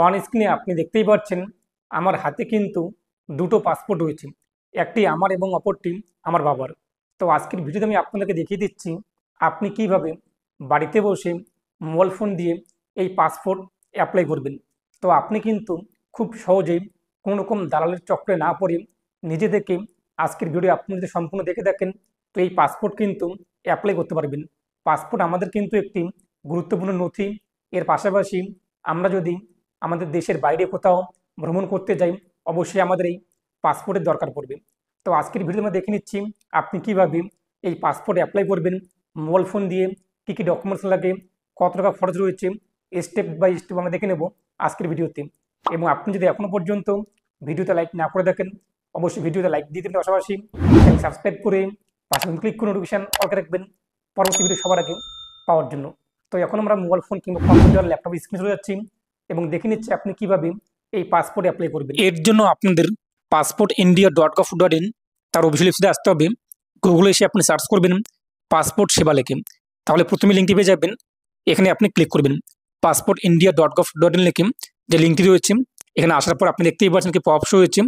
On স্ক্রিনে আপনি দেখতেই পাচ্ছেন আমার হাতে কিন্তু দুটো পাসপোর্ট রয়েছে, একটি আমার এবং অপরটি আমার বাবার। তো আজকের ভিডিওতে আমি আপনাদেরকে দেখিয়ে দিচ্ছি আপনি কিভাবে বাড়িতে বসে মোবাইল ফোন দিয়ে এই পাসপোর্ট অ্যাপ্লাই করবেন। তো আপনি কিন্তু খুব সহজেই কোনো রকম দালালের চক্রে না পড়ে নিজে থেকে আজকের ভিডিও আপনি যদি সম্পূর্ণ দেখে থাকেন তো এই পাসপোর্ট কিন্তু অ্যাপ্লাই করতে পারবেন। পাসপোর্ট আমাদের কিন্তু একটি গুরুত্বপূর্ণ নথি। এর পাশাপাশি আমরা যদি আমাদের দেশের বাইরে কোথাও ভ্রমণ করতে যাই অবশ্যই আমাদের এই পাসপোর্টের দরকার পড়বে। তো আজকের ভিডিওতে আমরা দেখে নিচ্ছি আপনি কিভাবে এই পাসপোর্ট অ্যাপ্লাই করবেন মোবাইল ফোন দিয়ে, কী কী ডকুমেন্টস লাগে, কত টাকা খরচ রয়েছে, স্টেপ বাই স্টেপ আমরা দেখে নেব আজকের ভিডিওতে। এবং আপনি যদি এখনও পর্যন্ত ভিডিওতে লাইক না করে দেখেন অবশ্যই ভিডিওতে লাইক দিয়ে দেবেন, পাশাপাশি সাবস্ক্রাইব করে পাশে ক্লিক করে নোটিফিকেশন অল রাখবেন পরবর্তী ভিডিও সবার আগে পাওয়ার জন্য। তো এখন আমরা মোবাইল ফোন কিংবা কম্পিউটার ল্যাপটপ স্ক্রিনে চলে যাচ্ছি এবং দেখে নিচ্ছি আপনি কিভাবে এই পাসপোর্ট অ্যাপ্লাই করবেন। এর জন্য আপনাদের passportindia.gov.in তার অফিসিয়াল ওয়েবসাইটে আসতে হবে। গুগলে এসে আপনি সার্চ করবেন পাসপোর্ট সেবা লিখে, তাহলে প্রথমে লিঙ্কটি পেয়ে যাবেন। এখানে আপনি ক্লিক করবেন passportindia.gov.in লিখে যে লিঙ্কটি রয়েছে। এখানে আসার পর আপনি দেখতেই পাচ্ছেন কি পপ শো হয়েছে,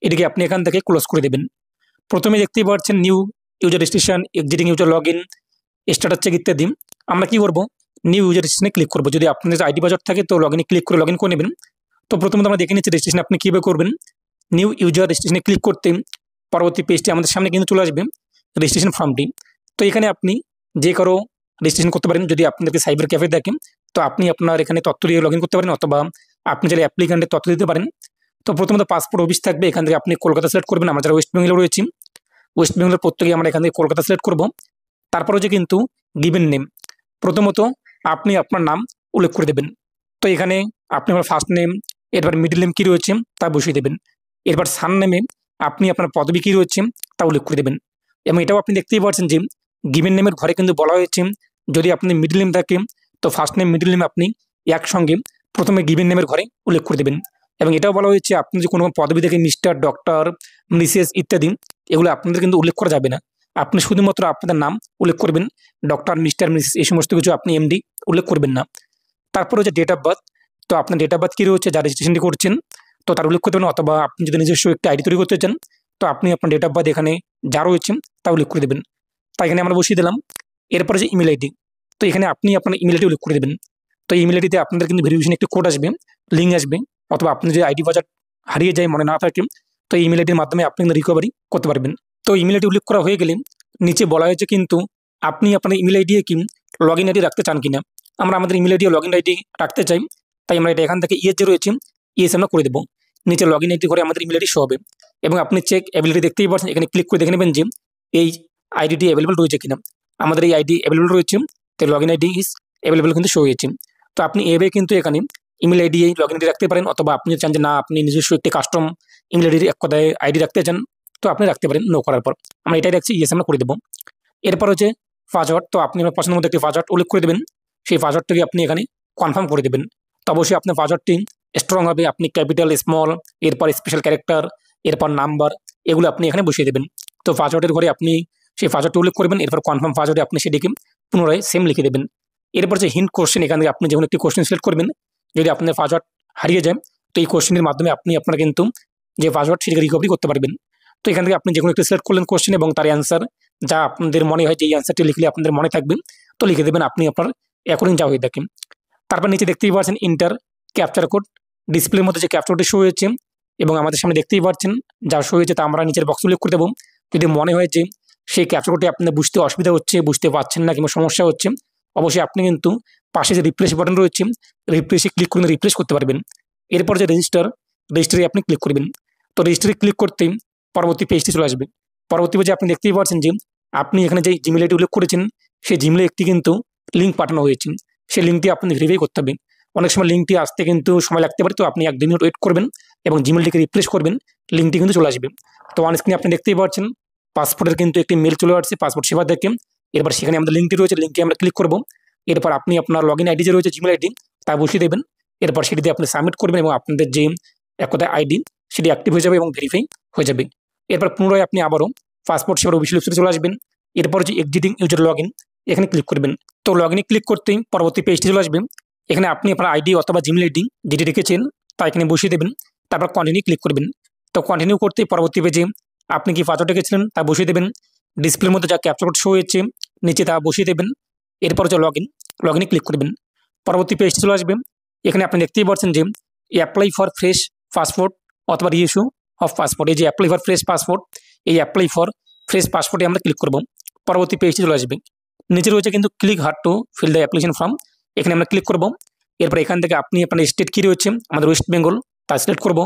এটিকে আপনি এখান থেকে ক্লোজ করে দেবেন। প্রথমে দেখতেই পাচ্ছেন new user registration, existing user log in, status check ইত্যাদি। আমরা কি করব, নিউ ইউজার রেজিস্ট্রেশনে ক্লিক করবো। যদি আপনাদের আইডি বাজার থাকে তো লগ ইনে ক্লিক করে লগ ইন করে নেবেন। তো প্রথমত আমরা দেখে নিচ্ছি রেজিস্ট্রেশন আপনি কীভাবে করবেন। নিউ ইউজার রেজিস্ট্রেশনে ক্লিক করতে পরবর্তী পেজটি আমাদের সামনে কিন্তু চলে আসবে, রেজিস্ট্রেশন ফর্মটি। তো এখানে আপনি যে কারো রেজিস্ট্রেশন করতে পারেন। যদি আপনাদেরকে সাইবার ক্যাফে দেখেন তো আপনি আপনার এখানে তথ্য দিয়ে লগ ইন করতে পারেন, অথবা আপনি চাইলে অ্যাপ্লিক্যান্টের তথ্য দিতে পারেন। তো প্রথমত পাসপোর্ট অফিস থাকবে, এখান থেকে আপনি কলকাতা সিলেক্ট করবেন। আমরা যারা ওয়েস্ট বেঙ্গলে রয়েছি, ওয়েস্ট বেঙ্গলের প্রত্যেকে আমরা এখান থেকে কলকাতা সিলেক্ট করব। তারপর হচ্ছে কিন্তু গিভেন নেম, প্রথমত আপনি আপনার নাম উল্লেখ করে দেবেন। তো এখানে আপনি আপনার ফার্স্ট নেম, এরপর মিডল নেম কী রয়েছে তা বসিয়ে দেবেন। এরপর সার নেমে আপনি আপনার পদবি কী রয়েছে তা উল্লেখ করে দেবেন। এবং এটাও আপনি দেখতেই পাচ্ছেন যে গিভেন নেমের ঘরে কিন্তু বলা হয়েছে যদি আপনি মিডল নেম থাকে তো ফার্স্ট নেম মিডল নেম আপনি একসঙ্গে প্রথমে গিভেন নেমের ঘরে উল্লেখ করে দেবেন। এবং এটাও বলা হয়েছে আপনি যে কোনো পদবি থেকে মিস্টার, ডক্টর, মিসেস ইত্যাদি এগুলো আপনাদের কিন্তু উল্লেখ করা যাবে না। আপনি শুধুমাত্র আপনাদের নাম উল্লেখ করবেন, ডক্টর, মিস্টার, মিসেস এই সমস্ত কিছু আপনি এমডি উল্লেখ করবেন না। তারপর হচ্ছে ডেট অফ বার্থ, তো আপনার ডেট অফ বার্থ কী রয়েছে যা রেজিস্ট্রেশনটি করছেন তো তার উল্লেখ করতে পারেন, অথবা আপনি যদি নিজস্ব একটি আইডি তৈরি করতে চান তো আপনি আপনার ডেট অফ বার্থ এখানে যা রয়েছে তা উল্লেখ করে দেবেন। তাই এখানে আমরা বসিয়ে দিলাম। এরপরে যে ইমেল আইডি, তো এখানে আপনি আপনার ইমেল আইডি উল্লেখ করে দেবেন। তো ইমেল আইডিতে আপনাদের কিন্তু ভেরিফিকেশন একটি কোড আসবে, লিঙ্ক আসবে, অথবা আপনি যদি আইডি বাজার হারিয়ে যায় মনে না থাকে তো ইমেল আইডির মাধ্যমে আপনি কিন্তু রিকভারি করতে পারবেন। তো ইমেল আইডি উল্লেখ করা হয়ে গেলে নিচে বলা হয়েছে কিন্তু আপনি আপনার ইমেল আইডি কি লগ ইন আইডি রাখতে চান কিনা। আমরা আমাদের email ID log in ID রাখতে চাই, তাই আমরা এটা এখান থেকে ইএস যে রয়েছে ইএস আমরা করে দেবো। নিচে লগ ইন আইডি করে আমাদের ইমেল আইডি শো হবে এবং আপনি চেক অ্যাভেলেবিলিটি দেখতেই পাচ্ছেন, এখানে ক্লিক করে দেখে নেবেন যে এই আইডিটি অ্যাভেলেবল রয়েছে কিনা। আমাদের এই আইডি অ্যাভেলেবল রয়েছে, তাই log in ID is available কিন্তু শো হয়েছে। তো আপনি এভাবে কিন্তু এখানে email ID log in ID রাখতে পারেন, অথবা আপনি চান যে না আপনি নিজস্ব একটি কাস্টম ইমেল আইডি এক কথায় আইডি রাখতে চান তো আপনি রাখতে পারেন। নো করার পর আমরা এটাই রাখছি, ইয়েস আমরা করে দেবো। এরপর হচ্ছে পাসওয়ার্ড, তো আপনি আপনার পছন্দের মধ্যে একটি পাসওয়ার্ড উল্লেখ করে দেবেন। সেই পাসওয়ার্ডটাকে আপনি এখানে কনফার্ম করে দেবেন। তো অবশ্যই আপনার পাসওয়ার্ডটি স্ট্রং হবে, আপনি ক্যাপিটাল, স্মল, এরপর স্পেশাল ক্যারেক্টার, এরপর নাম্বার এগুলো আপনি এখানে বসিয়ে দেবেন। তো পাসওয়ার্ডের ঘরে আপনি সেই পাসওয়ার্ডটি উল্লেখ করবেন, এরপর কনফার্ম পাসওয়ার্ডে আপনি সেটিকে পুনরায় সেম লিখে দেবেন। এরপর যে হিন্ট কোশ্চেন, এখান থেকে আপনি যেমন একটি কোশ্চেন সিলেক্ট করবেন। যদি আপনার পাসওয়ার্ড হারিয়ে যায় তো এই কোশ্চেনের মাধ্যমে আপনি আপনার কিন্তু যে পাসওয়ার্ড সেটাকে রিকভারি করতে পারবেন। তো এখান থেকে আপনি যে কোনো একটি সিলেক্ট করলেন কোশ্চেন এবং তার অ্যান্সার যা আপনাদের মনে হয় যে এই অ্যান্সারটি লিখলে আপনাদের মনে থাকবে তো লিখে দেবেন আপনি আপনার অ্যাকর্ডিং যা হয়ে থাকে। তারপর নিচে দেখতেই পাচ্ছেন ইন্টার ক্যাপচার কোড, ডিসপ্লের মধ্যে যে ক্যাপচারটি শো হয়েছে এবং আমাদের সামনে দেখতেই পাচ্ছেন যা শো হয়েছে তা আমরা নিচের বক্স উল্লেখ করে দেবো। যদি মনে হয় যে সেই ক্যাপচার কোডটি আপনাদের বুঝতে অসুবিধা হচ্ছে, বুঝতে পারছেন না কিংবা সমস্যা হচ্ছে, অবশ্যই আপনি কিন্তু পাশে যে রিপ্লেস বাটন রয়েছে রিপ্লেসে ক্লিক করে রিপ্লেস করতে পারবেন। এরপর যে রেজিস্টারে আপনি ক্লিক করবেন। তো রেজিস্টারে ক্লিক করতেই পরবর্তী পেজটি চলে আসবে। পরবর্তী পেজে আপনি দেখতেই পাচ্ছেন যে আপনি এখানে যে জিমেল আইডি উল্লেখ করেছেন সেই জিমেলে একটি কিন্তু লিঙ্ক পাঠানো হয়েছে, সেই লিঙ্কটি আপনি ভেরিফাই করতে হবে। অনেক সময় লিঙ্কটি আসতে কিন্তু সময় লাগতে পারে, তো আপনি 1-2 মিনিট ওয়েট করবেন এবং জিমেলটিকে রিফ্রেশ করবেন, লিঙ্কটি কিন্তু চলে আসবে। তো অন স্ক্রিনে আপনি দেখতেই পাচ্ছেন পাসপোর্টের কিন্তু একটি মেল চলে আসছে পাসপোর্ট সেবা থেকে। এরপর সেখানে আমাদের লিঙ্কটি রয়েছে, লিঙ্কে আমরা ক্লিক করব। এরপর আপনি আপনার লগ ইন আইডি যে রয়েছে জিমেল আইডি তা বসিয়ে দেবেন। এরপর সেটিতে আপনি সাবমিট করবেন এবং আপনাদের যে এক কথায় আইডি সেটি অ্যাক্টিভ হয়ে যাবে এবং ভেরিফাই হয়ে যাবে। এরপর পুনরায় আপনি আবারও পাসপোর্ট সেবার অফিসিয়াল ওয়েবসাইটে চলে আসবেন। এরপর যে এক্সিটিং ইউজার লগ ইন এখানে ক্লিক করবেন। তো লগ ইনে ক্লিক করতেই পরবর্তী পেজটি চলে আসবে। এখানে আপনি আপনার আইডি অথবা জিমেল আইডি যেটি রেখেছেন তা এখানে বসিয়ে দেবেন, তারপর কন্টিনিউ ক্লিক করবেন। তো কন্টিনিউ করতে পরবর্তী পেজে আপনি কি পাসওয়ার্ড রেখেছিলেন তা বসিয়ে দেবেন, ডিসপ্লের মধ্যে যা ক্যাপচা কোড শো হয়েছে নিচে তা বসিয়ে দেবেন। এরপর হচ্ছে লগ ইনে ক্লিক করবেন। পরবর্তী পেজটি চলে আসবে। এখানে আপনি দেখতেই পাচ্ছেন যে অ্যাপ্লাই ফর ফ্রেশ পাসপোর্ট অথবা রিইস্যু অফ পাসপোর্ট, এই যে অ্যাপ্লাই ফর ফ্রেশ পাসপোর্ট, এই অ্যাপ্লাই ফর ফ্রেশ পাসপোর্টে আমরা ক্লিক করব। পরবর্তী পেজটি চলে আসবে। নিচে রয়েছে কিন্তু click here to fill the application form, এখানে আমরা ক্লিক করব। এরপর এখান থেকে আপনি আপনার স্টেট কী রয়েছে, আমাদের ওয়েস্ট বেঙ্গল, তা সিলেক্ট করব।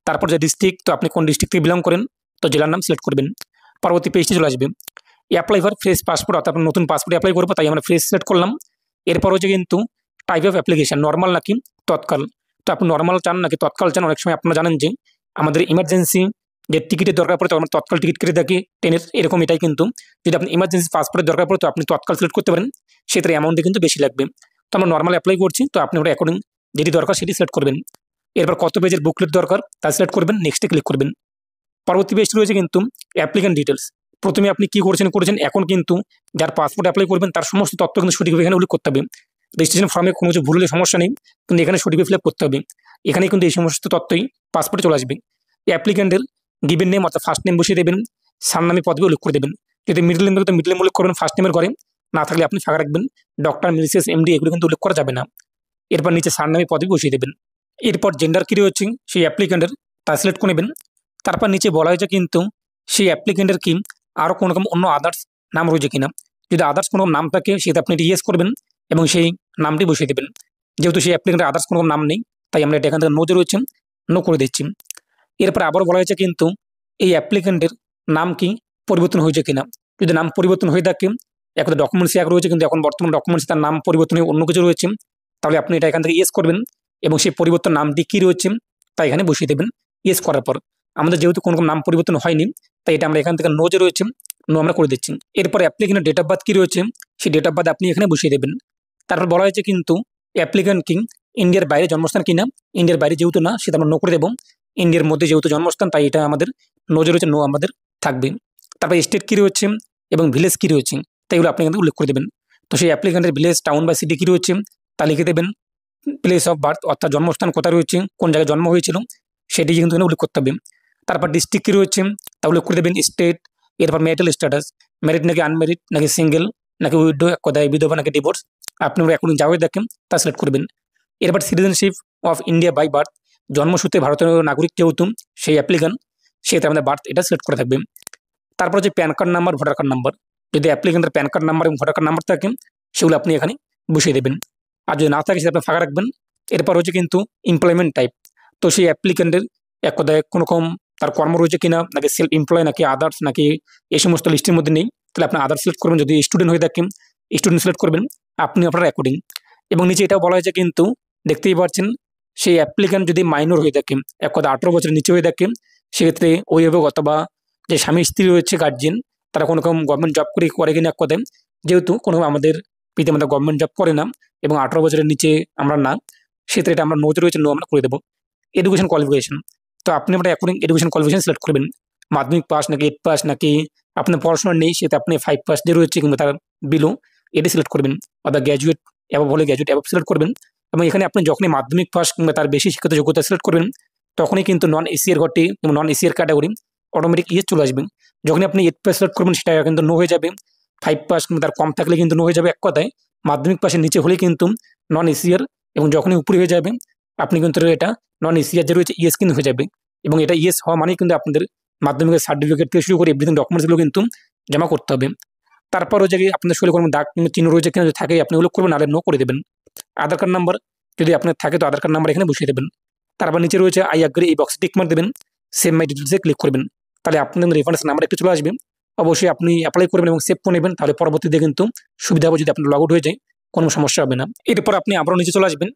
তারপর যে ডিস্ট্রিক্ট, তো আপনি কোন ডিস্ট্রিক্ট থেকে বিলং করেন, তো জেলার নাম সিলেক্ট করবেন। পরবর্তী পেজটি চলে আসবে। অ্যাপ্লাই ফর ফ্রেশ পাসপোর্ট, অর্থাৎ আপনার নতুন পাসপোর্ট অ্যাপ্লাই করবো, তাই আমরা ফ্রেশ সিলেক্ট করলাম। এরপর হচ্ছে কিন্তু টাইপ অফ অ্যাপ্লিকেশন, নর্মাল নাকি তৎকাল। তো আপনি নর্মাল চান নাকি তৎকাল চান, অনেক সময় আপনারা জানেন যে আমাদের ইমার্জেন্সি যে টিকিটের দরকার পড়ে তো আমরা তৎকাল টিকিট কেটে থাকি ট্রেনের, এরকম এটাই কিন্তু যদি আপনি ইমার্জেন্সি পাসপোর্টের দরকার পড়ে তো আপনি তৎকাল সিলেক্ট করতে পারেন, সেটার অ্যামাউন্টে কিন্তু বেশি লাগবে। তো আমরা নর্মাল অ্যাপ্লাই করছি, তো আপনি ওটা অ্যাকর্ডিং যেটি দরকার সেটি সিলেক্ট করবেন। এরপর কত পেজের বুকলেট দরকার তা সিলেক্ট করবেন, নেক্সটে ক্লিক করবেন। পরবর্তী পেজটি রয়েছে কিন্তু অ্যাপ্লিকেন্ট ডিটেলস। প্রথমে আপনি কি করেছেন, এখন কিন্তু যার পাসপোর্ট অ্যাপ্লাই করবেন তার সমস্ত তথ্য কিন্তু সঠিকভাবে এখানে উল্লেখ করতে হবে। রেজিস্ট্রেশন ফর্মে কোনো কিছু ভুল হলে সমস্যা নেই, কিন্তু এখানে সঠিকভাবে ফিল আপ করতে হবে। এখানে কিন্তু এই সমস্ত তথ্যই পাসপোর্টে চলে আসবে। অ্যাপ্লিকেন্টের গিভেন নেম অর্থাৎ ফার্স্ট নেম বসিয়ে দেবেন, সারনামে পদবি উল্লেখ করে দেবেন। যদি মিডল নেম থাকে তো মিডল নেম উল্লেখ করবেন ফার্স্ট নেমের ঘরে, না থাকলে আপনি ফাঁকা রাখবেন। ডক্টর, মিসেস, এমডি এগুলো কিন্তু উল্লেখ করা যাবে না। এরপর নিচে সারনামে পদবি বসিয়ে দেবেন। এরপর জেন্ডার কী রয়েছে সেই অ্যাপ্লিকেন্টের তা সিলেক্ট করে নেবেন। তারপর নিচে বলা হয়েছে কিন্তু সেই অ্যাপ্লিকেন্টের কি আরও কোনো রকম অন্য আদার্স নাম রয়েছে কিনা, যদি আদার্স কোনো নাম থাকে সেটা আপনি ইয়েস করবেন এবং সেই নামটি বসিয়ে দেবেন। যেহেতু সেই অ্যাপ্লিকেন্টের আদার্স কোনো নাম নেই, তাই আমরা এটা এখান থেকে নো যে রয়েছে নো করে দিচ্ছি। এরপর আবারও বলা হয়েছে কিন্তু এই অ্যাপ্লিকেন্টের নাম কি পরিবর্তন হয়েছে কিনা, যদি নাম পরিবর্তন হয়ে থাকে, এখন ডকুমেন্টসে এক রয়েছে কিন্তু এখন বর্তমান ডকুমেন্টসে তার নাম পরিবর্তন হয়ে অন্য কিছু রয়েছে, তাহলে আপনি এটা এখান থেকে ইয়েস করবেন এবং সেই পরিবর্তন নামটি কী রয়েছে তা এখানে বসিয়ে দেবেন। ইয়েস করার পর আমাদের যেহেতু কোনো নাম পরিবর্তন হয়নি, তাই এটা আমরা এখান থেকে নো যে রয়েছে নো আমরা করে দিচ্ছি। এরপর অ্যাপ্লিকেন্টের ডেট অফ বার্থ কী রয়েছে সেই ডেট অফ বার্থ আপনি এখানে বসিয়ে দেবেন। তারপর বলা হয়েছে কিন্তু অ্যাপ্লিকেন্ট কি ইন্ডিয়ার বাইরে জন্মস্থান কিনা, ইন্ডিয়ার বাইরে যেহেতু না সেটা আমরা নো করে দেবো। ইন্ডিয়ার মধ্যে যেহেতু জন্মস্থান তাই এটা আমাদের নো যে রয়েছে নো আমাদের থাকবে। তারপর স্টেট কী রয়েছে এবং ভিলেজ কী রয়েছে তাই এগুলো আপনি এখানে উল্লেখ করে দেবেন। তো সেই অ্যাপ্লিকেন্টের ভিলেজ, টাউন বা সিটি কী রয়েছে তা লিখে দেবেন। প্লেস অফ বার্থ অর্থাৎ জন্মস্থান কোথায় রয়েছে, কোন জায়গায় জন্ম হয়েছিল সেটি কিন্তু এখানে উল্লেখ করতে হবে। তারপর ডিস্ট্রিক্ট কী রয়েছে তা উল্লেখ করে দেবেন, স্টেট। এরপর ম্যারিটাল স্ট্যাটাস, ম্যারিড নাকি আনম্যারিড নাকি সিঙ্গেল নাকি উইডো, এক কথায় বিধবা নাকি ডিভোর্স, আপনি এখন যাওয়াই দেখেন তা সিলেক্ট করবেন। এরপর citizenship of India by birth, জন্মসূত্রে ভারতের নাগরিক যেহেতু সেই অ্যাপ্লিকেন্ট সেটা আমাদের বার্থ এটা সিলেক্ট করে থাকবে। তারপর যে pan card number, voter card number, যদি অ্যাপ্লিকেন্টের প্যান কার্ড নাম্বার এবং ভোটার কার্ড নাম্বার থাকে সেগুলো আপনি এখানে বসিয়ে দেবেন, আর যদি না থাকে সেটা আপনি ফাঁকা রাখবেন। এরপর হচ্ছে কিন্তু এমপ্লয়মেন্ট টাইপ, তো সেই অ্যাপ্লিকেন্টের এক কথায় কোনো রকম তার কর্ম রয়েছে কিনা, নাকি সেলফ এমপ্লয় নাকি আদার্স নাকি এই সমস্ত লিস্টের মধ্যে নেই, তাহলে আপনি আদার্স সিলেক্ট করবেন। যদি স্টুডেন্ট হয়ে থাকেন স্টুডেন্ট সিলেক্ট করবেন আপনি আপনার অ্যাকর্ডিং। এবং নিচে এটাও বলা হয়েছে কিন্তু দেখতেই পাচ্ছেন সেই অ্যাপ্লিকেন্ট যদি মাইনর হয়ে থাকে, এক কথা 18 বছরের নিচে হয়ে থাকে, সেক্ষেত্রে অভিভাবক অথবা যে স্বামী স্ত্রী রয়েছে গার্জিয়ান তারা কোনো রকম গভর্নমেন্ট জব করে কিনা এক কথায়, যেহেতু কোনো আমাদের পিতামাতা গভর্নমেন্ট জব করে না এবং 18 বছরের নিচে আমরা না, সেক্ষেত্রে এটা আমরা নোতে রয়েছে নো আমরা করে দেবো। এডুকেশন কোয়ালিফিকেশন, তো আপনি আপনার অ্যাকর্ডিং এডুকেশন কোয়ালিফিকেশন সিলেক্ট করবেন, মাধ্যমিক পাস নাকি 8 পাস নাকি আপনার পড়াশোনা নেই সেটা আপনি 5 পাস যে রয়েছে কিংবা তার বিলো এটি সিলেক্ট করবেন, অর্থাৎ গ্র্যাজুয়েট অ্যাবভ হলে গ্র্যাজুয়েট অ্যাবভ সিলেক্ট করবেন। এবং এখানে আপনি যখনই মাধ্যমিক পাস কিংবা তার বেশি শিক্ষিত যোগ্যতা সিলেক্ট করবেন তখনই কিন্তু নন এসিয়ার ঘরটি এবং নন এসিয়ার ক্যাটাগরি অটোমেটিক ইয়ে চলে আসবে। যখনই আপনি 8 পাস সিলেক্ট করবেন সেটা কিন্তু নো হয়ে যাবে, 5 পাস কিংবা তার কম থাকলে কিন্তু নো হয়ে যাবে। এক কথায় মাধ্যমিক পাসের নিচে হলে কিন্তু নন এসিয়ার, এবং যখনই উপরে হয়ে যাবে আপনি কিন্তু এটা নন এসিয়ার যে রয়েছে ইয়েস কিন্তু হয়ে যাবে। এবং এটা ইয়েস হওয়া মানেই কিন্তু আপনাদের মাধ্যমিকের সার্টিফিকেট থেকে শুরু করে এভরিথিং ডকুমেন্টসগুলো কিন্তু জমা করতে হবে। তারপর হচ্ছে কি আপনাদের শরীরে কোনো দাগ কিংবা চিহ্ন রয়েছে কিনা, যদি থাকে আপনি উল্লেখ করবেন, নাহলে নো করে দেবেন। আধার কার্ড নাম্বার যদি আপনার থাকে তো আধার কার্ড নাম্বার এখানে বসিয়ে দেবেন। তারপর নিচে রয়েছে আই অ্যাগ্রি, এই বক্সে টিক মার্ক দেবেন, সেভ মাই ডিটেলসে ক্লিক করবেন, তাহলে আপনাদের রেফারেন্স নাম্বার একটু চলে আসবে। অবশ্যই আপনি অ্যাপ্লাই করবেন এবং সেভ করে নেবেন, তাহলে পরবর্তীতে কিন্তু সুবিধা হবে যদি আপনার লগ আউট হয়ে যায় কোনো সমস্যা হবে না। এরপর আপনি আবারও নিচে চলে আসবেন,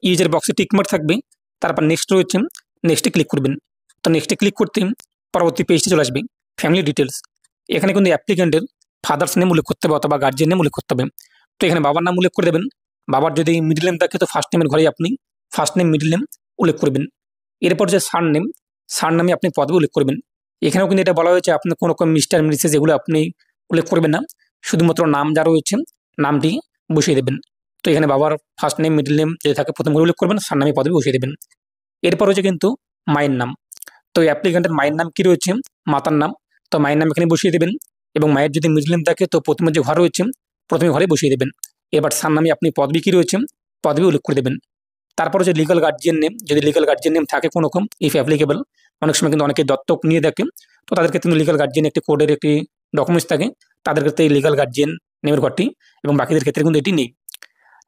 ইউজের বক্সে টিক মার্ক থাকবে, তারপর নেক্সট রয়েছে নেক্সটে ক্লিক করবেন। তো নেক্সটে ক্লিক করতে পরবর্তী পেজটি চলে আসবে ফ্যামিলি ডিটেলস। এখানে কিন্তু অ্যাপ্লিকেন্টের ফাদার্স নেম উল্লেখ করতে হবে অথবা গার্জিয়ান নেম উল্লেখ করতে হবে। তো এখানে বাবার নাম উল্লেখ করে দেবেন, বাবার যদি মিডল নেম থাকে তো ফার্স্ট নেমের ঘরেই আপনি ফার্স্ট নেম মিডল নেম উল্লেখ করবেন। এরপর যে সার নামে আপনি পদবি উল্লেখ করবেন। এখানেও কিন্তু এটা বলা হয়েছে আপনি কোনো রকম মিস্টার মিসেস এগুলো আপনি উল্লেখ করবেন না, শুধুমাত্র নাম যা রয়েছে নামটি বসিয়ে দেবেন। তো তো এখানে বাবার ফার্স্ট নেম মিডল নেম যদি থাকে প্রথম করে উল্লেখ করবেন, সারনামে পদবি বসিয়ে দেবেন। এরপর হচ্ছে কিন্তু মায়ের নাম। তো অ্যাপ্লিকেন্টের মায়ের নাম কি রয়েছে, মাতার নাম, তো মায়ের নাম এখানে বসিয়ে দেবেন। এবং মায়ের যদি মিডল নেম থাকে তো প্রথমে যে ঘর রয়েছে প্রথমে ঘরে বসিয়ে দেবেন। এবার সারনামে আপনি পদবি কি রয়েছে পদবি উল্লেখ করে দেবেন। তারপর হচ্ছে লিগাল গার্জিয়ান নেম, যদি লিগাল গার্জিয়ান নেম থাকে কোনো রকম ইফ অ্যাপ্লিকেবল, অনেক সময় কিন্তু অনেকে দত্তক নিয়ে থাকে, তো তাদের ক্ষেত্রে কিন্তু লিগাল গার্জিয়ান একটি কোডের একটি ডকুমেন্টস থাকে, তাদের ক্ষেত্রে এই লিগাল গার্জিয়ান নেমের ঘরটি, এবং বাকিদের ক্ষেত্রে কিন্তু এটি নেই।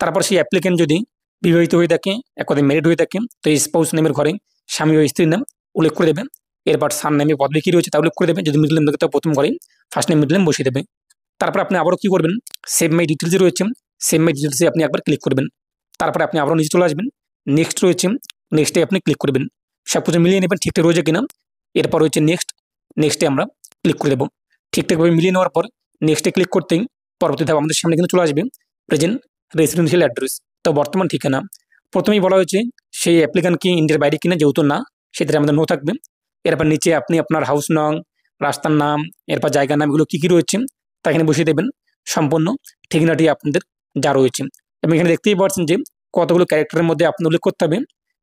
তারপর সেই অ্যাপ্লিকেন্ট যদি বিবাহিত হয়ে থাকে, এক কথায় ম্যারিড হয়ে থাকে, তো এই স্পাউস নেমের ঘরে স্বামী ও স্ত্রীর নাম উল্লেখ করে দেবেন। এরপর সার নেমে পদবি কি রয়েছে তা উল্লেখ করে দেবেন, যদি মিডল নেম থাকে তো প্রথম ঘরেই ফার্স্ট নেম মিডল নেম বসিয়ে দেবে। তারপর আপনি আবারও কি করবেন, সেভ মাই ডিটেলসে রয়েছে, সেভ মাই ডিটেলসে আপনি একবার ক্লিক করবেন। তারপরে আপনি আবারও নিচে চলে আসবেন, নেক্সট রয়েছে, নেক্সটে আপনি ক্লিক করবেন। সব কিছু মিলিয়ে নেবেন ঠিকঠাক রয়েছে কিনা। এরপর রয়েছে নেক্সট, নেক্সটে আমরা ক্লিক করে দেবো। ঠিকঠাকভাবে মিলিয়ে নেওয়ার পর নেক্সটে ক্লিক করতেই পরবর্তী ধাপ আমাদের সামনে কিন্তু চলে আসবে প্রেজেন্ট রেসিডেন্সিয়াল অ্যাড্রেস, তো বর্তমান ঠিকানা। প্রথমেই বলা হয়েছে সেই অ্যাপ্লিকান্ট কি ইন্ডিয়ার বাইরে কিনা, যেহেতু না সেক্ষেত্রে আমাদের নো থাকবে। এরপর নিচে আপনি আপনার হাউস নং, রাস্তার নাম, এরপর জায়গার নাম, এগুলো কী কী রয়েছে তা এখানে বসিয়ে দেবেন। সম্পূর্ণ ঠিকানাটি আপনাদের যা রয়েছে, এবং এখানে দেখতেই পাচ্ছেন যে কতগুলো ক্যারেক্টারের মধ্যে আপনি উল্লেখ করতে হবে,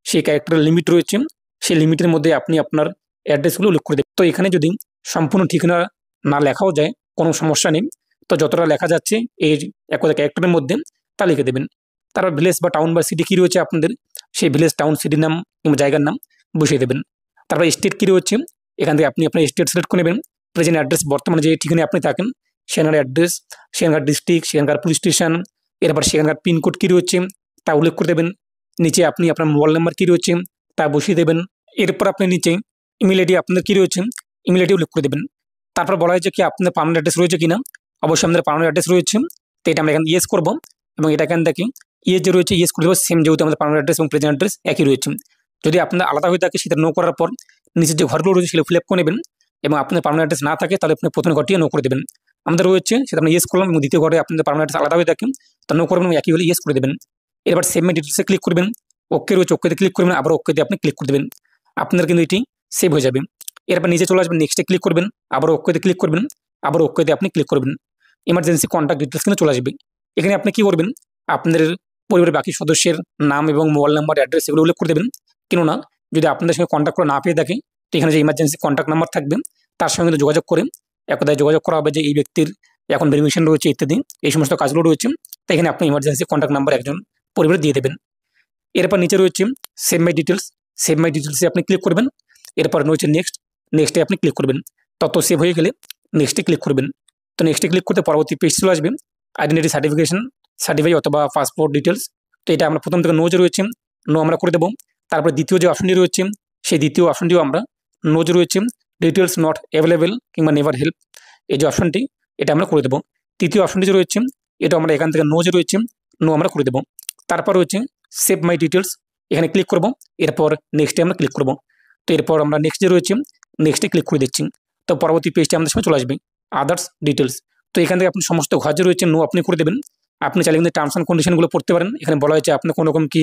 সেই ক্যারেক্টারের লিমিট রয়েছে, সেই লিমিটের মধ্যে আপনি আপনার অ্যাড্রেসগুলো উল্লেখ করে দেবেন। তো এখানে যদি সম্পূর্ণ ঠিকানা না লেখাও যায় কোনো সমস্যা নেই, তো যতটা লেখা যাচ্ছে এই এক কথা ক্যারেক্টারের মধ্যে তা লিখে দেবেন। তারপর ভিলেজ বা টাউন বা সিটি কী রয়েছে আপনাদের, সেই ভিলেজ টাউন সিটির নাম কিংবা জায়গার নাম বসিয়ে দেবেন। তারপর স্টেট কী রয়েছে, এখান থেকে আপনি আপনার স্টেট সিলেক্ট করে নেবেন। প্রেজেন্ট অ্যাড্রেস, বর্তমানে যে ঠিকানায় আপনি থাকেন সেখানকার অ্যাড্রেস, সেখানকার ডিস্ট্রিক্ট, সেখানকার পুলিশ স্টেশন, এরপর সেখানকার পিনকোড কী রয়েছে তা উল্লেখ করে দেবেন। নিচে আপনি আপনার মোবাইল নাম্বার কী রয়েছে তা বসিয়ে দেবেন। এরপর আপনি নিচে ইমেল আইডি আপনাদের কী রয়েছে ইমেল আইডি উল্লেখ করে দেবেন। তারপর বলা হয়েছে কি আপনাদের পার্মানেন্ট অ্যাড্রেস রয়েছে কিনা, অবশ্যই আমাদের পার্মানেন্ট অ্যাড্রেস রয়েছে, তো এটা আমরা এখানে ইয়েস করবো। এবং এটা এখান থেকে ইয়ে যে রয়েছে ইয়েস করে দেবো, সেম যেহেতু আমাদের পার্মানেন্ট অ্যাড্রেস এবং প্রেজেন্ট অ্যাড্রেস একই রয়েছে। যদি আপনাদের আলাদা হয়ে থাকে সেটা নো করার পর নিচের যে ঘরগুলো রয়েছে সেগুলো ফিল আপ করে নেবেন, এবং আপনাদের পার্মানেন্ট অ্যাড্রেস না থাকে তাহলে আপনি প্রথমে ঘরটিও নো করে দেবেন। আমাদের রয়েছে সেটা আমরা ইয়েস করলাম, এবং দ্বিতীয় ঘরে আপনাদের পার্মানেন্ট অ্যাড্রেস আলাদা হয়ে থাকে তা নো করবেন, একই হলে ইয়েস করে দেবেন। এবার সেভ মাই ডিটেলসে ক্লিক করবেন, ওকে রয়েছে ওকেতে ক্লিক করবেন, আবার ওকেতে আপনি ক্লিক করে দেবেন, আপনার কিন্তু এটি সেভ হয়ে যাবে। এরপর নিচে চলে আসবেন, নেক্সটে ক্লিক করবেন, আবার ওকেতে ক্লিক করবেন, আবার ওকেতে আপনি ক্লিক করবেন। ইমার্জেন্সি কন্ট্যাক্ট ডিটেলস কিন্তু চলে আসবে। এখানে আপনি কি করবেন, আপনাদের পরিবারের বাকি সদস্যের নাম এবং মোবাইল নাম্বার অ্যাড্রেস এগুলো উল্লেখ করে দেবেন। কেননা যদি আপনাদের সঙ্গে কন্ট্যাক্ট করে না পেয়ে থাকে তো এখানে যে ইমার্জেন্সি কন্ট্যাক্ট নাম্বার থাকবে তার সঙ্গে কিন্তু যোগাযোগ করে একদায় যোগাযোগ করা হবে যে এই ব্যক্তির এখন ভেরিফিকেশন রয়েছে ইত্যাদি, এই সমস্ত কাজগুলো রয়েছে, তো এখানে আপনি ইমার্জেন্সি কন্ট্যাক্ট নাম্বার একজন পরিবারে দিয়ে দেবেন। এরপর নিচে রয়েছে save my details, save my ডিটেলসে আপনি ক্লিক করবেন। এরপর রয়েছে নেক্সট, নেক্সটে আপনি ক্লিক করবেন। তত সেভ হয়ে গেলে নেক্সটে ক্লিক করবেন। তো নেক্সটে ক্লিক করতে পরবর্তী পেজ চলে আসবে, আইডেন্টিটি সার্টিফিকেশন সার্টিফাই অথবা পাসপোর্ট ডিটেলস, তো এটা আমরা প্রথম থেকে নো যে রয়েছে নো আমরা করে দেবো। তারপরে দ্বিতীয় যে অপশনটি রয়েছে সেই দ্বিতীয় অপশনটিও আমরা নো যে রয়েছে ডিটেলস নট অ্যাভেলেবেল কিংবা নেভার হেল্প, এই যে অপশনটি এটা আমরা করে দেবো। তৃতীয় অপশনটি যে রয়েছে এটা আমরা এখান থেকে নো যে রয়েছে নো আমরা করে দেবো। তারপর রয়েছে সেভ মাই ডিটেলস, এখানে ক্লিক করব, এরপর নেক্সটে আমরা ক্লিক করব। তো এরপর আমরা নেক্সট যে রয়েছে নেক্সটে ক্লিক করে দিচ্ছি, তো পরবর্তী পেজটি আমাদের সামনে চলে আসবে আদার্স ডিটেলস। তো এখান থেকে আপনি সমস্ত ঘর যে রয়েছে নো আপনি করে দেবেন। আপনি চাইলে কিন্তু টার্মস অ্যান্ড কন্ডিশনগুলো পড়তে পারেন, এখানে বলা হয়েছে আপনার কোনো রকম কি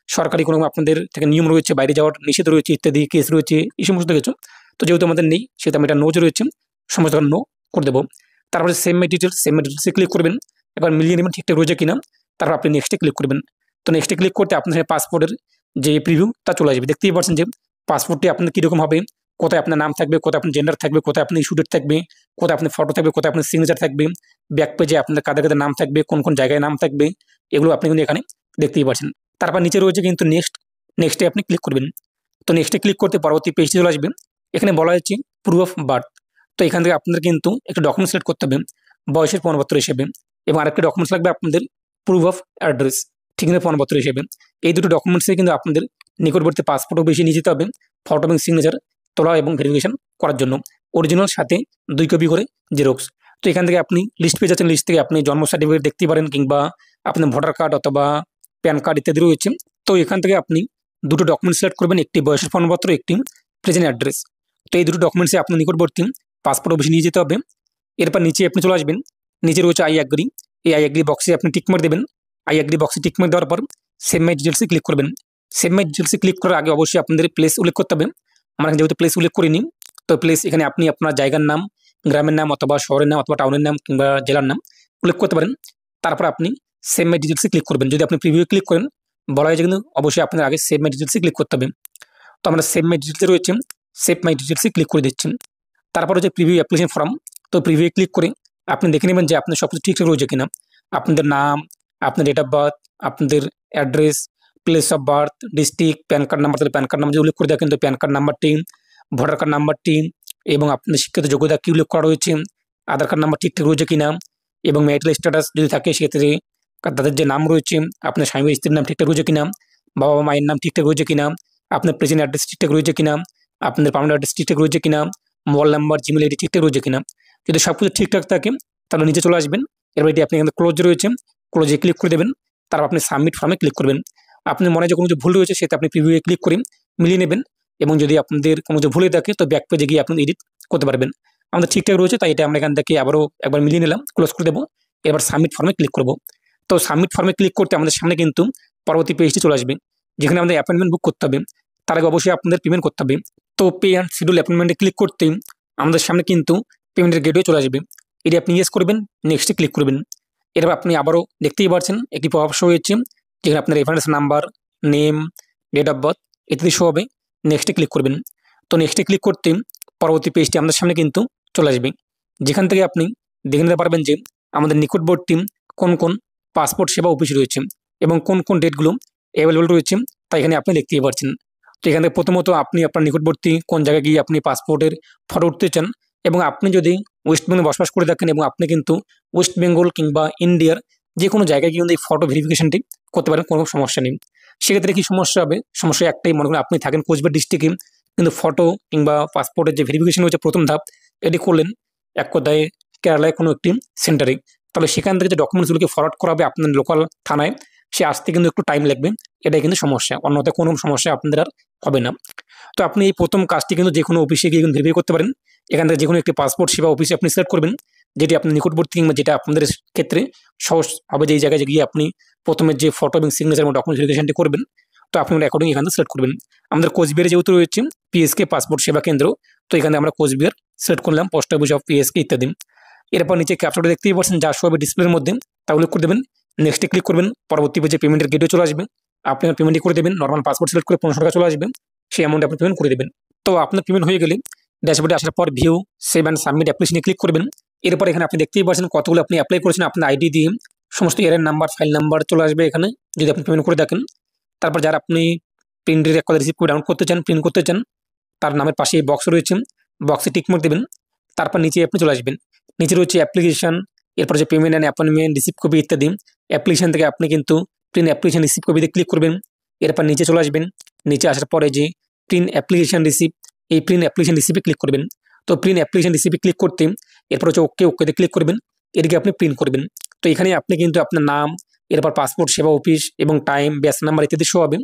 সরকারি কোনো আপনাদের থেকে নিয়ম রয়েছে, বাইরে যাওয়ার নিষেধ রয়েছে ইত্যাদি, কেস রয়েছে এই সমস্ত কিছু, তো যেহেতু আমাদের নেই সেটা আমি এটা নো যে রয়েছে সমস্ত নো করে দেবো। তারপরে save my details, save my ডিটেলসে ক্লিক করবেন, এবার মিলিয়ে নেবেন ঠিকঠাক রয়েছে কিনা, তারপর আপনি নেক্সটে ক্লিক করবেন। তো নেক্সটে ক্লিক করতে আপনার পাসপোর্টের যে প্রিভিউ তা চলে আসবে। দেখতেই পাচ্ছেন যে পাসপোর্টটি আপনার কীরকম হবে, কোথায় আপনার নাম থাকবে, কোথায় আপনার জেন্ডার থাকবে, কোথায় আপনি ইস্যু ডেট থাকবে, কোথায় আপনার ফটো থাকবে, কোথায় আপনার সিগনেচার থাকবে, ব্যাক পেজে আপনাদের কাদের কাদের নাম থাকবে, কোন কোন জায়গায় নাম থাকবে, এগুলো আপনি কিন্তু এখানে দেখতেই পাচ্ছেন। তারপর নিচে রয়েছে কিন্তু নেক্সট, নেক্সটে আপনি ক্লিক করবেন। তো নেক্সটে ক্লিক করতে পরবর্তী পেজটি চলে আসবে, এখানে বলা হচ্ছে প্রুফ অফ বার্থ। তো এখান থেকে আপনাদের কিন্তু একটা ডকুমেন্ট সিলেক্ট করতে হবে বয়সের প্রমাণপত্র হিসেবে, এবং আরেকটা ডকুমেন্টস লাগবে আপনাদের প্রুফ অফ অ্যাড্রেস, ঠিকানা প্রমাণপত্র হিসেবে। এই দুটো ডকুমেন্টসে কিন্তু আপনাদের নিকটবর্তী পাসপোর্টও বেশি নিয়ে যেতে হবে, ফটো এবং সিগনেচার তোলা এবং ভেরিফিকেশন করার জন্য, অরিজিনাল সাথে 2 কপি করে জেরক্স। তো এখান থেকে আপনি লিস্ট পেয়ে যাচ্ছেন, লিস্ট থেকে আপনি জন্ম সার্টিফিকেট দেখতে পারেন কিংবা আপনার ভোটার কার্ড অথবা প্যান কার্ড ইত্যাদি রয়েছে। তো এখান থেকে আপনি দুটো ডকুমেন্ট সিলেক্ট করবেন, একটি বয়সের প্রমাণপত্র, একটি প্রেজেন্ট অ্যাড্রেস। তো এই দুটো ডকুমেন্টসে আপনার নিকটবর্তী পাসপোর্ট অফিসে নিয়ে যেতে হবে। এরপর নিচে আপনি চলে আসবেন, নিচে রয়েছে আই অ্যাগ্রি, এই আই অ্যাগ্রি বক্সে আপনি টিকমার্ক দেবেন। আই অ্যাগ্রি বক্সে টিকমার্ক দেওয়ার পর সেভ মাই ডিটেলসে ক্লিক করবেন। সেভ মাই ডিটেলসে ক্লিক করার আগে অবশ্যই আপনাদের প্লেস উল্লেখ করতে হবে। আমরা যেহেতু প্লেস উল্লেখ করিনি, তো প্লেস এখানে আপনি আপনার জায়গার নাম, গ্রামের নাম অথবা শহরের নাম অথবা টাউনের নাম কিংবা জেলার নাম উল্লেখ করতে পারেন। তারপর আপনি সেভ মাই ডিটেলসে ক্লিক করবেন। যদি আপনি প্রিভিউ ক্লিক করেন বলা হয়েছে কিন্তু অবশ্যই আপনার আগে সেভ মাই ডিটেলসে ক্লিক করতে হবে। তো আমরা সেভ মাই ডিটেলসে রয়েছে, সেভ মাই ডিটেলসে ক্লিক করে দিচ্ছি। তারপর হচ্ছে প্রিভিউ অ্যাপ্লিকেশন ফর্ম। তো প্রিভিউ ক্লিক করে আপনি দেখে নেবেন যে আপনার সব কিছু ঠিকঠাক রয়েছে কিনা। আপনাদের নাম, আপনার ডেট অফ বার্থ, আপনাদের address, place of birth, district, pan card number, তাহলে প্যান কার্ড নাম্বার যদি উল্লেখ করে দেখেন তো প্যান কার্ড নাম্বারটি, ভোটার কার্ড নাম্বারটি এবং আপনাদের শিক্ষিত যোগ্যতা কী উল্লেখ করা রয়েছে, আধার কার্ড নাম্বার ঠিকঠাক রয়েছে কিনা এবং ম্যারিটাল স্ট্যাটাস যদি থাকে সেক্ষেত্রে তাদের যে নাম রয়েছে আপনার স্বামী স্ত্রীর নাম ঠিকঠাক রয়েছে কিনা, বাবা মায়ের নাম ঠিকঠাক রয়েছে কিনা, আপনার প্রেজেন্ট অ্যাড্রেস ঠিকঠাক রয়েছে কিনা, আপনাদের পার্মানেন্ট অ্যাড্রেস ঠিকঠাক রয়েছে কিনা, মোবাইল নাম্বার, জিমেল আইডি ঠিকঠাক রয়েছে কিনা। যদি সব কিছু ঠিকঠাক থাকে তাহলে নিচে চলে আসবেন। এবার এটি আপনি এখানে ক্লোজ রয়েছে, ক্লোজে ক্লিক করে দেবেন। তারপর আপনি সাবমিট ফর্মে ক্লিক করবেন। আপনার মনে যে কোনো যে ভুল রয়েছে সেটা আপনি প্রিভিউয়ে ক্লিক করে মিলিয়ে নেবেন এবং যদি আপনাদের কোনো যে ভুলে থাকে তো ব্যাক পেজে গিয়ে আপনি এডিট করতে পারবেন। আমাদের ঠিকঠাক রয়েছে তাই এটা আমরা এখান থেকে আবারও একবার মিলিয়ে নিলাম, ক্লোজ করে দেবো। এবার সাবমিট ফর্মে ক্লিক করব। তো সাবমিট ফর্মে ক্লিক করতে আমাদের সামনে কিন্তু পরবর্তী পেজটি চলে আসবে যেখানে আমাদের অ্যাপয়েন্টমেন্ট বুক করতে হবে। তার আগে অবশ্যই আপনাদের পেমেন্ট করতে হবে। তো পে অ্যান্ড শিডিউল অ্যাপয়েন্টমেন্টে ক্লিক করতেই আমাদের সামনে কিন্তু পেমেন্টের গেটওয়ে চলে আসবে। এটি আপনি ইয়েস করবেন, নেক্সটে ক্লিক করবেন। এরপর আপনি আবারও দেখতেই পাচ্ছেন একটি পপ আপ শো হয়েছে যেখানে আপনার reference number, name, date of birth ইত্যাদি শো হবে। নেক্সটে ক্লিক করবেন। তো নেক্সটে ক্লিক করতে পরবর্তী পেজটি আমাদের সামনে কিন্তু চলে আসবে যেখান থেকে আপনি দেখে নিতে পারবেন যে আমাদের নিকটবর্তী কোন কোন পাসপোর্ট সেবা অফিস রয়েছে এবং কোন কোন ডেটগুলো অ্যাভেলেবল রয়েছে তা এখানে আপনি দেখতেই পাচ্ছেন। তো এখানে প্রথমত আপনি আপনার নিকটবর্তী কোন জায়গায় গিয়ে আপনি পাসপোর্টের ফটো উঠতে চান এবং আপনি যদি ওয়েস্ট বেঙ্গলে বসবাস করে থাকেন এবং আপনি কিন্তু ওয়েস্ট বেঙ্গল কিংবা ইন্ডিয়ার যে কোনো জায়গায় গিয়ে কিন্তু এই ফটো ভেরিফিকেশনটি করতে পারেন, কোনো সমস্যা নেই। সেক্ষেত্রে কি সমস্যা হবে? সমস্যা একটাই, মনে করেন আপনি থাকেন কোচবিহার ডিস্ট্রিক্টে কিন্তু ফটো কিংবা পাসপোর্টের যে ভেরিফিকেশন হচ্ছে প্রথম ধাপ এটি করলেন এক কথায় কেরালায় কোনো একটি সেন্টারে, তাহলে সেখান থেকে যে ডকুমেন্টসগুলোকে ফরওয়ার্ড করা হবে আপনার লোকাল থানায় সে আসতে কিন্তু একটু টাইম লাগবে। এটাই কিন্তু সমস্যা, অন্যথায় কোনো সমস্যা আপনাদের আর হবে না। তো আপনি এই প্রথম কাজটি কিন্তু যে কোনো অফিসে গিয়ে কিন্তু ভেরিফাই করতে পারেন। এখান থেকে যে কোনো একটি পাসপোর্ট সেবা অফিসে আপনি সিলেক্ট করবেন যেটি আপনার নিকটবর্তী কিংবা যেটা আপনাদের ক্ষেত্রে সহজ হবে, যে এই জায়গায় গিয়ে আপনি প্রথমে যে ফটো এবং সিগনেচার এবং ডকুমেন্ট ভেরিফিকেশনটি করবেন। তো আপনি অ্যাকর্ডিং এখান থেকে সিলেক্ট করবেন। আমাদের কোচবিহারে যেহেতু রয়েছে পিএসকে পাসপোর্ট সেবা কেন্দ্র, তো এখানে আমরা কোচবিহার সিলেক্ট করলাম, পোস্ট অফিস অফ পিএসকে ইত্যাদি। এরপর নিচে ক্যাপচারটা দেখতেই পাচ্ছেন যা শো হবে ডিসপ্লের মধ্যে, তা উল্লেখ করে দেবেন। নেক্সটে ক্লিক করবেন। পরবর্তী পেজে পেমেন্টের গেটওয়ে চলে আসবে। আপনি পেমেন্টই করে দেবেন। নর্মাল পাসপোর্ট সিলেক্ট করে 500 টাকা চলে আসবে, সেই অ্যামাউন্ট আপনি পেমেন্ট করে দেবেন। তো আপনার পেমেন্ট হয়ে গেলে ড্যাশবোর্ডে আসার পর ভিউ, সেভ অ্যান্ড সাবমিট অ্যাপ্লিকেশনে ক্লিক করবেন। এরপর এখানে আপনি দেখতেই পাচ্ছেন কতগুলো আপনি অ্যাপ্লাই করেছেন, আপনার আইডি দিয়ে সমস্ত ইয়ারের নাম্বার, ফাইল নাম্বার চলে আসবে এখানে যদি আপনি পেমেন্ট করে দেখেন। তারপর যারা আপনি প্রিন্টের এক কথা রিসিভ করে ডাউনলোড করতে চান, প্রিন্ট করতে চান, তার নামের পাশে বক্স রয়েছে, বক্সে টিক মার্ক দেবেন। তারপর নিচে আপনি চলে আসবেন। নিচে রয়েছে অ্যাপ্লিকেশন, এরপর যে payment and appointment, receive copy ইত্যাদি। অ্যাপ্লিকেশন থেকে আপনি কিন্তু প্রিন্ট অ্যাপ্লিকেশন রিসিভ কপিতে ক্লিক করবেন। এরপর নিচে চলে আসবেন। নিচে আসার পরে যে প্রিন্ট অ্যাপ্লিকেশন রিসিভ, এই প্রিন্ট অ্যাপ্লিকেশন রিসিভে ক্লিক করবেন। তো প্রিন্ট অ্যাপ্লিকেশন রিসিভে ক্লিক করতে এরপর হচ্ছে ওকেতে ক্লিক করবেন। এদিকে আপনি প্রিন্ট করবেন। তো এখানে আপনি কিন্তু আপনার নাম, এরপর পাসপোর্ট সেবা অফিস এবং টাইম, ব্যাচ নাম্বার ইত্যাদি শো হবে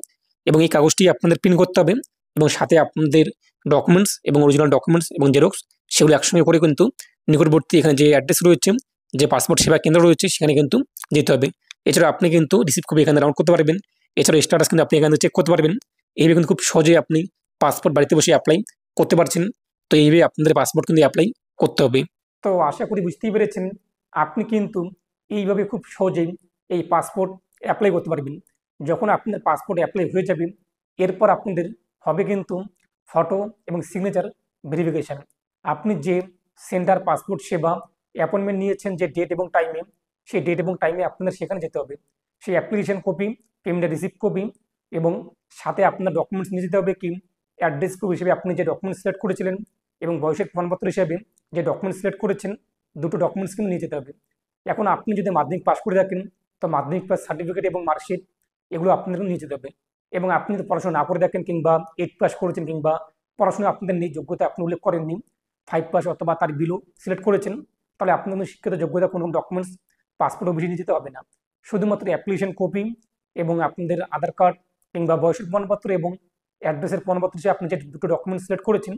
এবং এই কাগজটি আপনাদের প্রিন্ট করতে হবে এবং সাথে আপনাদের ডকুমেন্টস এবং অরিজিনাল ডকুমেন্টস এবং জেরক্স সেগুলো একসঙ্গে করে কিন্তু নিকটবর্তী এখানে যে অ্যাড্রেস রয়েছে, যে পাসপোর্ট সেবা কেন্দ্র রয়েছে সেখানে কিন্তু যেতে হবে। এছাড়া আপনি কিন্তু রিসিভ কপি এখানে ডাউনলোড করতে পারবেন। এছাড়া স্ট্যাটাস কিন্তু আপনি এখানে চেক করতে পারবেন। এইভাবে কিন্তু খুব সহজে আপনি পাসপোর্ট বাড়িতে বসে অ্যাপ্লাই করতে পারছেন। তো এইভাবে আপনাদের পাসপোর্ট কিন্তু অ্যাপ্লাই করতে হবে। তো আশা করি বুঝতেই পেরেছেন আপনি কিন্তু এইভাবে খুব সহজেই এই পাসপোর্ট অ্যাপ্লাই করতে পারবেন। যখন আপনার পাসপোর্ট অ্যাপ্লাই হয়ে যাবে এরপর আপনাদের হবে কিন্তু ফটো এবং সিগনেচার ভেরিফিকেশান। আপনি যে সেন্টার পাসপোর্ট সেবা অ্যাপয়েন্টমেন্ট নিয়েছেন যে ডেট এবং টাইমে, সেই ডেট এবং টাইমে আপনাদের সেখানে যেতে হবে। সেই অ্যাপ্লিকেশন কপি, পেমেন্টের রিসিপ্ট কপি এবং সাথে আপনার ডকুমেন্টস নিয়ে যেতে হবে কি অ্যাড্রেস প্রুফ হিসেবে আপনি যে ডকুমেন্টস সিলেক্ট করেছিলেন এবং বয়সের প্রমাণপত্র হিসেবে যে ডকুমেন্টস সিলেক্ট করেছেন, দুটো ডকুমেন্টস কিন্তু নিয়ে যেতে হবে। এখন আপনি যদি মাধ্যমিক পাস করে থাকেন তো মাধ্যমিক পাস সার্টিফিকেট এবং মার্কশিট এগুলো আপনাদের নিয়ে যেতে হবে। এবং আপনি যদি পড়াশোনা না করে থাকেন কিংবা 8 পাস করেছেন কিংবা পড়াশোনা আপনাদের নেই, যোগ্যতা আপনি উল্লেখ করেননি, 5 পাস অথবা তার বিলো সিলেক্ট করেছেন, তাহলে আপনাদের শিক্ষিত যোগ্যতা কোনো ডকুমেন্টস পাসপোর্ট অফিসে নিয়ে যেতে হবে না। শুধুমাত্র অ্যাপ্লিকেশন কপি এবং আপনাদের আধার কার্ড কিংবা বয়সের প্রমাণপত্র এবং অ্যাড্রেসের প্রমাণপত্র হিসেবে আপনি যে দুটো ডকুমেন্টস সিলেক্ট করেছেন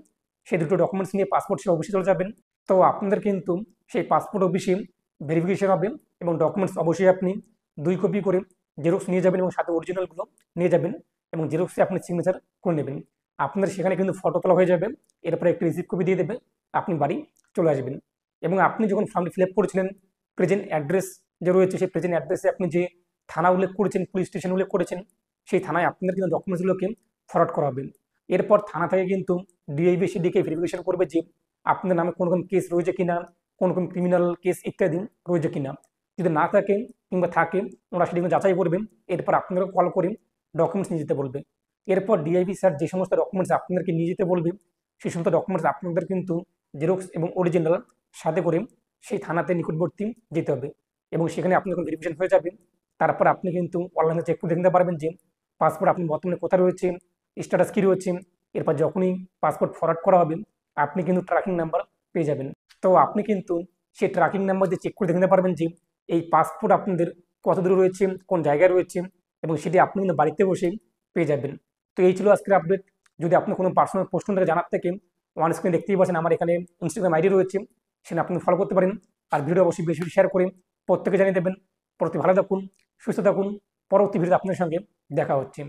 সেই দুটো ডকুমেন্টস নিয়ে পাসপোর্ট সেবা অফিসে চলে যাবেন। তো আপনাদের কিন্তু সেই পাসপোর্ট অফিসে ভেরিফিকেশন হবে এবং ডকুমেন্টস অবশ্যই আপনি 2 কপি করে জেরক্স নিয়ে যাবেন এবং সাথে অরিজিনালগুলো নিয়ে যাবেন এবং জেরক্সে আপনি সিগনেচার করে নেবেন। আপনার সেখানে কিন্তু ফটো তোলা হয়ে যাবে, এরপরে একটি রিসিপ্ট কপি দিয়ে দেবে, আপনি বাড়ি চলে আসবেন। এবং আপনি যখন ফর্মটি ফিল আপ করেছিলেন প্রেজেন্ট অ্যাড্রেস যে রয়েছে সেই প্রেজেন্ট অ্যাড্রেসে আপনি যে থানা উল্লেখ করেছেন, পুলিশ স্টেশন উল্লেখ করেছেন, সেই থানায় আপনাদের কিন্তু ডকুমেন্টসগুলোকে ফরওয়ার্ড করা হবে। এরপর থানা থেকে কিন্তু ডিআইবিসিডিকে ভেরিফিকেশন করবে যে আপনার নামে কোন কেস রয়েছে কিনা, কোন ক্রিমিনাল কেস ইত্যাদি রয়েছে কিনা। যদি না থাকে কিংবা থাকে, ওরা সেটি কিন্তু যাচাই করবেন। এরপর আপনাদেরকে কল করে ডকুমেন্টস নিয়ে যেতে বলবে। এরপর ডিআইবি স্যার যে সমস্ত ডকুমেন্টস আপনাদেরকে নিয়ে যেতে বলবে, সেই সমস্ত ডকুমেন্টস আপনাদের কিন্তু জেরক্স এবং অরিজিনাল সাথে করে সেই থানাতে নিকটবর্তী যেতে হবে, এবং সেখানে আপনি যখন ভেরিফিকেশন হয়ে যাবে, তারপর আপনি কিন্তু অনলাইনে চেক করে দেখতে পারবেন যে পাসপোর্ট আপনি বর্তমানে কোথায় রয়েছে, স্ট্যাটাস কী রয়েছে। এরপর যখনই পাসপোর্ট ফরওয়ার্ড করা হবে, আপনি কিন্তু ট্র্যাকিং নাম্বার পেয়ে যাবেন। তো আপনি কিন্তু সেই ট্র্যাকিং নাম্বার দিয়ে চেক করে দেখতে পারবেন যে এই পাসপোর্ট আপনাদের কত দূরে রয়েছে, কোন জায়গায় রয়েছে, এবং সেটি আপনি কিন্তু বাড়িতে বসেই পেয়ে যাবেন। তো এই ছিল আজকের আপডেট। যদি আপনি কোনো পার্সোনাল প্রশ্ন থেকে জানার থেকে, ওয়ান স্ক্রিনে দেখতেই পাচ্ছেন আমার এখানে ইনস্টাগ্রাম আইডি রয়েছে, সেখানে আপনি ফলো করতে পারেন। আর ভিডিও অবশ্যই বেশি বেশি শেয়ার করে প্রত্যেকে জানিয়ে দেবেন। প্রতি ভালো থাকুন, সুস্থ থাকুন। পরবর্তী ভিডিওতে আপনার সঙ্গে দেখা হচ্ছে।